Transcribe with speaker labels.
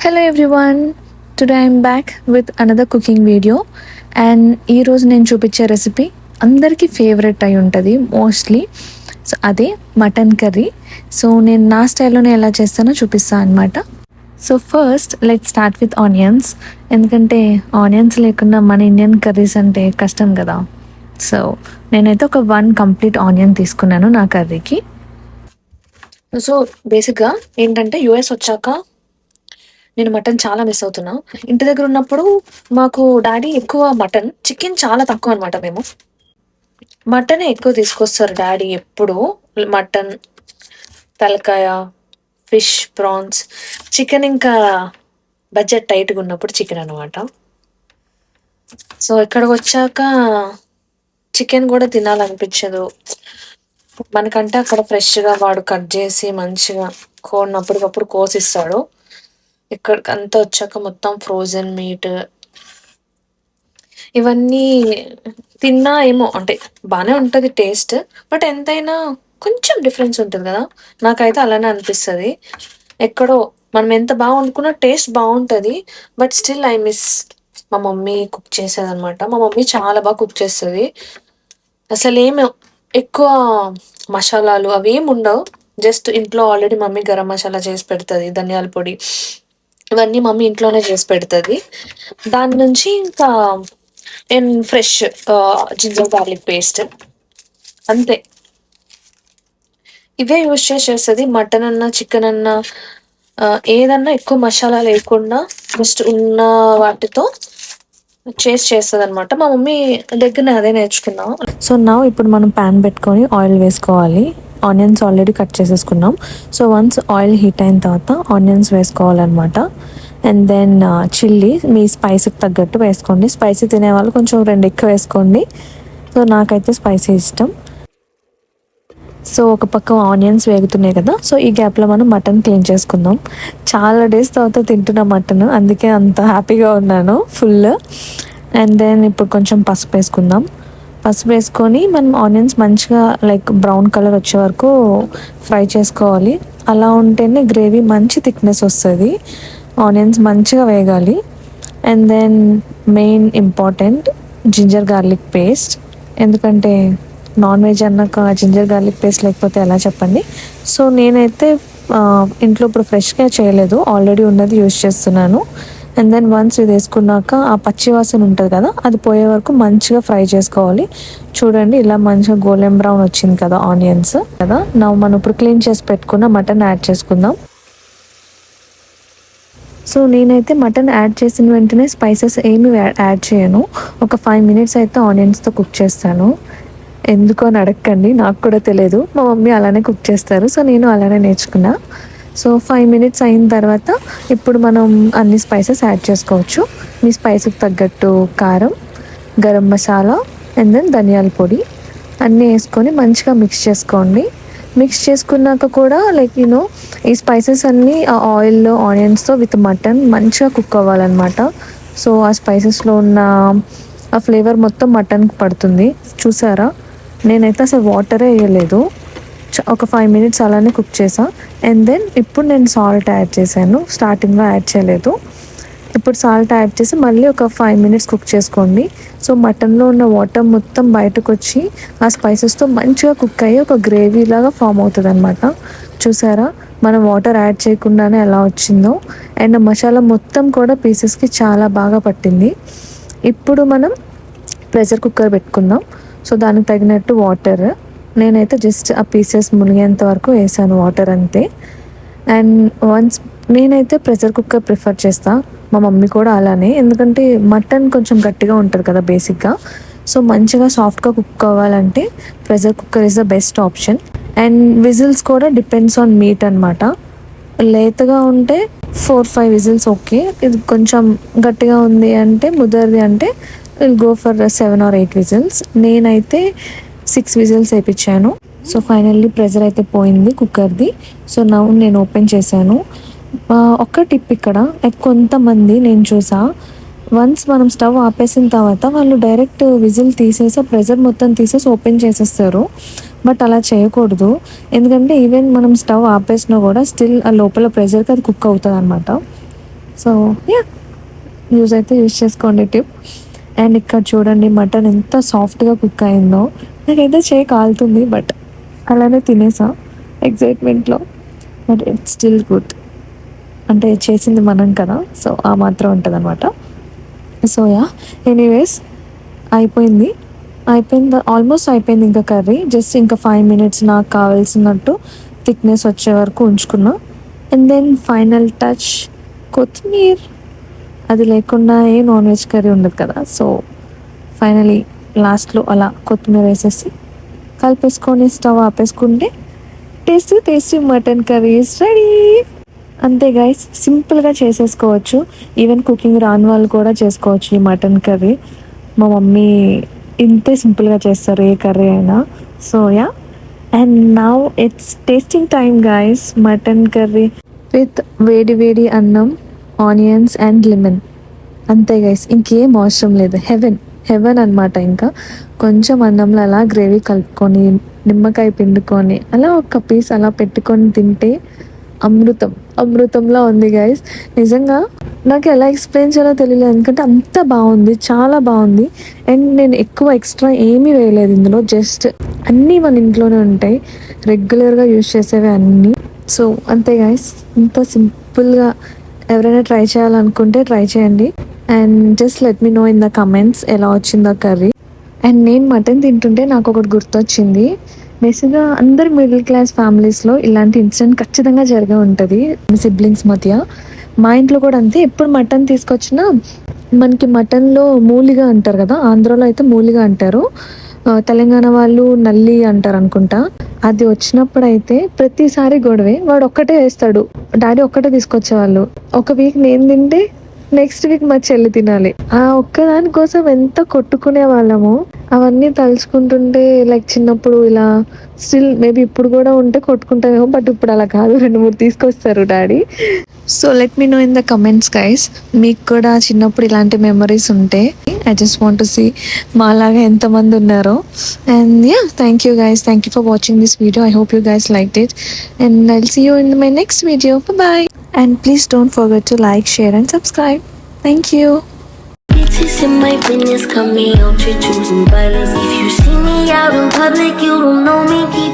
Speaker 1: Hello everyone, today I'm back with another cooking video. And ఈరోజు నేను చూపించే recipe అందరికీ ఫేవరెట్ అయి ఉంటుంది మోస్ట్లీ. సో అదే మటన్ కర్రీ. సో నేను నా స్టైల్లోనే ఎలా చేస్తానో చూపిస్తాను అనమాట. So first let start with onions, ఎందుకంటే ఆనియన్స్ లేకుండా మన ఇండియన్ కర్రీస్ అంటే కష్టం కదా. సో నేనైతే ఒక 1 కంప్లీట్ ఆనియన్ తీసుకున్నాను నా కర్రీకి. సో బేసిక్గా ఏంటంటే యూఎస్ వచ్చాక నేను మటన్ చాలా మిస్ అవుతున్నా. ఇంటి దగ్గర ఉన్నప్పుడు మాకు డాడీ ఎక్కువ మటన్, చికెన్ చాలా తక్కువ అనమాట. మేము మటనే ఎక్కువ తీసుకొస్తారు డాడీ ఎప్పుడు. మటన్, తలకాయ, ఫిష్, ప్రాన్స్. చికెన్ ఇంకా బడ్జెట్ టైట్గా ఉన్నప్పుడు చికెన్ అనమాట. సో ఇక్కడికి వచ్చాక చికెన్ కూడా తినాలనిపించదు మనకంటే. అక్కడ ఫ్రెష్గా వాడు కట్ చేసి మంచిగా అప్పటికప్పుడు కోసిస్తాడు. ఇక్కడికి అంతా వచ్చాక మొత్తం ఫ్రోజన్ మీట్ ఇవన్నీ తిన్నా ఏమో అంటే బాగానే ఉంటుంది టేస్ట్, బట్ ఎంతైనా కొంచెం డిఫరెన్స్ ఉంటుంది కదా. నాకైతే అలానే అనిపిస్తుంది. ఎక్కడో మనం ఎంత బాగా వండుకున్నా టేస్ట్ బాగుంటుంది, బట్ స్టిల్ ఐ మిస్ మా మమ్మీ కుక్ చేసేది అనమాట. మా మమ్మీ చాలా బాగా కుక్ చేస్తుంది. అసలు ఏమి ఎక్కువ మసాలాలు అవి ఏమి ఉండవు. జస్ట్ ఇంట్లో ఆల్రెడీ మమ్మీ గరం మసాలా చేసి పెడుతుంది, ధనియాల పొడి ఇవన్నీ మమ్మీ ఇంట్లోనే చేసి పెడుతుంది. దాని నుంచి ఇంకా నేను ఫ్రెష్ జింజర్ గార్లిక్ పేస్ట్ అంతే, ఇవే యూజ్ చేసేస్తుంది. మటన్ అన్నా చికెన్ అన్నా ఏదన్నా ఎక్కువ మసాలా లేకుండా జస్ట్ ఉన్న వాటితో చేస్తుంది అనమాట. మా మమ్మీ దగ్గర అదే నేర్చుకున్నాం. సో నా ఇప్పుడు మనం ప్యాన్ పెట్టుకొని ఆయిల్ వేసుకోవాలి. ఆనియన్స్ ఆల్రెడీ కట్ చేసేసుకున్నాం. సో వన్స్ ఆయిల్ హీట్ అయిన తర్వాత ఆనియన్స్ వేసుకోవాలన్నమాట. అండ్ దెన్ చిల్లీ మీ స్పైసీకి తగ్గట్టు వేసుకోండి. స్పైసీ తినేవాళ్ళు కొంచెం 2 ఎక్కువ వేసుకోండి. సో నాకైతే స్పైసీ ఇష్టం. సో ఒక పక్క ఆనియన్స్ వేగుతున్నాయి కదా. సో ఈ గ్యాప్లో మనం మటన్ క్లీన్ చేసుకుందాం. చాలా డేస్ తర్వాత తింటున్న మటన్, అందుకే అంత హ్యాపీగా ఉన్నాను ఫుల్. అండ్ దెన్ ఇప్పుడు కొంచెం పసుపు వేసుకుందాం. పసుపు వేసుకొని మనం ఆనియన్స్ మంచిగా లైక్ బ్రౌన్ కలర్ వచ్చే వరకు ఫ్రై చేసుకోవాలి. అలా ఉంటేనే గ్రేవీ మంచి థిక్నెస్ వస్తుంది. ఆనియన్స్ మంచిగా వేగాలి. And then main important ginger garlic paste, ఎందుకంటే నాన్ వెజ్ అన్నాక జింజర్ గార్లిక్ పేస్ట్ లేకపోతే ఎలా చెప్పండి. సో నేనైతే ఇంట్లో ఇప్పుడు ఫ్రెష్గా చేయలేదు, ఆల్రెడీ ఉన్నది యూజ్ చేస్తున్నాను. అండ్ దెన్ వన్స్ ఇది వేసుకున్నాక ఆ పచ్చి వాసన ఉంటుంది కదా, అది పోయే వరకు మంచిగా ఫ్రై చేసుకోవాలి. చూడండి ఇలా మంచిగా గోల్డెన్ బ్రౌన్ వచ్చింది కదా ఆనియన్స్ కదా. మనం ఇప్పుడు క్లీన్ చేసి పెట్టుకున్న మటన్ యాడ్ చేసుకుందాం. సో నేనైతే మటన్ యాడ్ చేసిన వెంటనే స్పైసెస్ ఏమి యాడ్ చేయను. ఒక 5 మినిట్స్ అయితే ఆనియన్స్తో కుక్ చేస్తాను. ఎందుకో అని అడగండి, నాకు కూడా తెలియదు. మా మమ్మీ అలానే కుక్ చేస్తారు, సో నేను అలానే నేర్చుకున్నా. సో 5 మినిట్స్ అయిన తర్వాత ఇప్పుడు మనం అన్ని స్పైసెస్ యాడ్ చేసుకోవచ్చు. మీ స్పైస్కి తగ్గట్టు కారం, గరం మసాలా అండ్ దెన్ ధనియాల పొడి అన్నీ వేసుకొని మంచిగా మిక్స్ చేసుకోండి. మిక్స్ చేసుకున్నాక కూడా లైక్ ఈ స్పైసెస్ అన్నీ ఆ ఆయిల్లో ఆనియన్స్తో విత్ మటన్ మంచిగా కుక్ అవ్వాలన్నమాట. సో ఆ స్పైసెస్లో ఉన్న ఆ ఫ్లేవర్ మొత్తం మటన్కి పడుతుంది. చూసారా, నేనైతే అసలు వాటరే వేయలేదు. ఒక 5 మినిట్స్ అలానే కుక్ చేసా. అండ్ దెన్ ఇప్పుడు నేను సాల్ట్ యాడ్ చేశాను, స్టార్టింగ్లో యాడ్ చేయలేదు. ఇప్పుడు సాల్ట్ యాడ్ చేసి మళ్ళీ ఒక 5 మినిట్స్ కుక్ చేసుకోండి. సో మటన్లో ఉన్న వాటర్ మొత్తం బయటకు వచ్చి ఆ స్పైసెస్తో మంచిగా కుక్ అయ్యి ఒక గ్రేవీ లాగా ఫామ్ అవుతుంది అనమాట. చూసారా, మనం వాటర్ యాడ్ చేయకుండానే ఎలా వచ్చిందో. అండ్ మసాలా మొత్తం కూడా పీసెస్కి చాలా బాగా పట్టింది. ఇప్పుడు మనం ప్రెషర్ కుక్కర్ పెట్టుకుందాం. సో దానికి తగినట్టు వాటర్, నేనైతే జస్ట్ ఆ పీసెస్ మునిగేంత వరకు వేసాను వాటర్ అంతే. అండ్ వన్స్ నేనైతే ప్రెషర్ కుక్కర్ ప్రిఫర్ చేస్తాను, మా మమ్మీ కూడా అలానే, ఎందుకంటే మటన్ కొంచెం గట్టిగా ఉంటుంది కదా బేసిక్గా. సో మంచిగా సాఫ్ట్గా కుక్ అవ్వాలంటే pressure cooker is the best option. And whistles కూడా డిపెండ్స్ ఆన్ మీట్ అనమాట. లేతగా ఉంటే 4-5 విజిల్స్ ఓకే. ఇది కొంచెం గట్టిగా ఉంది అంటే ముదర్ది అంటే will go for 7 or 8 whistles. నేనైతే 6 విజిల్స్ వేయించాను. సో ఫైనల్లీ ప్రెజర్ అయితే పోయింది కుక్కర్ది. సో నేను ఓపెన్ చేశాను. ఒక్క టిప్ ఇక్కడ, కొంతమంది నేను చూసా, వన్స్ మనం స్టవ్ ఆపేసిన తర్వాత వాళ్ళు డైరెక్ట్ విజిల్ తీసేసి ప్రెజర్ మొత్తం తీసేసి ఓపెన్ చేసేస్తారు. బట్ అలా చేయకూడదు, ఎందుకంటే ఈవెన్ మనం స్టవ్ ఆపేసినా కూడా స్టిల్ ఆ లోపల ప్రెజర్కి అది కుక్ అవుతుంది అనమాట. సో యా, యూజ్ అయితే యూజ్ చేసుకోండి టిప్. అండ్ ఇక్కడ చూడండి మటన్ ఎంత సాఫ్ట్గా కుక్ అయిందో. నాకైతే చేయి కాలుతుంది, బట్ అలానే తినేసా ఎగ్జైట్మెంట్లో. But it's still good. అంటే చేసింది మనం కదా, సో ఆ మాత్రం ఉంటుంది అనమాట. సో యా, ఎనీవేస్ అయిపోయింది, ఆల్మోస్ట్ అయిపోయింది ఇంకా కర్రీ. జస్ట్ ఇంకా 5 minutes నాకు కావాల్సినట్టు థిక్నెస్ వచ్చే వరకు ఉంచుకున్నా. అండ్ దెన్ ఫైనల్ టచ్ కొత్తిమీర. అది లేకుండా ఏ నాన్ వెజ్ కర్రీ ఉండదు కదా. సో ఫైనలీ లాస్ట్లో అలా కొత్తిమీర వేసేసి కలిపేసుకొని స్టవ్ ఆపేసుకుంటే tasty mutton curry is ready. అంతే గైస్, సింపుల్గా చేసేసుకోవచ్చు. ఈవెన్ కుకింగ్ రాని వాళ్ళు కూడా చేసుకోవచ్చు ఈ మటన్ కర్రీ. మా మమ్మీ ఇంతే సింపుల్గా చేస్తారు ఏ కర్రీ అయినా. So yeah, and now it's tasting time guys. Mutton curry with వేడి వేడి అన్నం, ఆనియన్స్ అండ్ లెమన్. అంతే గైస్, ఇంకేం అవసరం లేదు. హెవెన్ అనమాట. ఇంకా కొంచెం అన్నంలో అలా గ్రేవీ కలుపుకొని నిమ్మకాయ పిండుకొని అలా ఒక పీస్ అలా పెట్టుకొని తింటే అమృతంలా ఉంది గైస్. నిజంగా నాకు ఎలా ఎక్స్ప్లెయిన్ చేయాలో తెలియలేదు, ఎందుకంటే అంత బాగుంది, చాలా బాగుంది. అండ్ నేను ఎక్కువ ఎక్స్ట్రా ఏమీ వేయలేదు ఇందులో. జస్ట్ అన్నీ మన ఇంట్లోనే ఉంటాయి, రెగ్యులర్గా యూజ్ చేసేవి అన్నీ. సో అంతే గైస్, ఇంత సింపుల్గా ఎవరైనా ట్రై చేయాలనుకుంటే ట్రై చేయండి. And just let me know in the comments ఎలా వచ్చిందో కర్రీ. అండ్ నేను మటన్ తింటుంటే నాకు ఒకటి గుర్తొచ్చింది. బేసిక్గా అందరు మిడిల్ క్లాస్ ఫ్యామిలీస్లో ఇలాంటి ఇన్సిడెంట్ ఖచ్చితంగా జరిగే ఉంటుంది సిబ్లింగ్స్ మధ్య. మా ఇంట్లో కూడా అంతే. ఎప్పుడు మటన్ తీసుకొచ్చినా మనకి మటన్లో మూలిగా అంటారు కదా, ఆంధ్రాలో అయితే మూలిగా అంటారు, తెలంగాణ వాళ్ళు నల్లి అంటారు అనుకుంటా. అది వచ్చినప్పుడు అయితే ప్రతిసారి గొడవే. వాడు ఒక్కటే వేస్తాడు, డాడీ ఒక్కటే తీసుకొచ్చేవాళ్ళు. ఒక వీక్ నేను తింటే నెక్స్ట్ వీక్ మా చెల్లి తినాలి. ఆ ఒక్కదాని కోసం ఎంత కొట్టుకునే వాళ్ళము. అవన్నీ తలుచుకుంటుంటే లైక్ చిన్నప్పుడు ఇలా స్టిల్ మేబీ ఇప్పుడు కూడా ఉంటే కొట్టుకుంటామేమో, బట్ ఇప్పుడు అలా కాదు, 2-3 తీసుకొస్తారు daddy. So let me know in the comments guys, మీకు కూడా చిన్నప్పుడు ఇలాంటి మెమరీస్ ఉంటే. I just want to see మాలాగా ఎంతమంది ఉన్నారో. And yeah, thank you guys, thank you for watching this video. I hope you guys liked it, and I'll see you in my next video. Bye. And please don't forget to like, share and subscribe. Thank you.
Speaker 2: Bitches in my business, cut me out, you're choosing violence. If you see me out in public, you don't know me, keep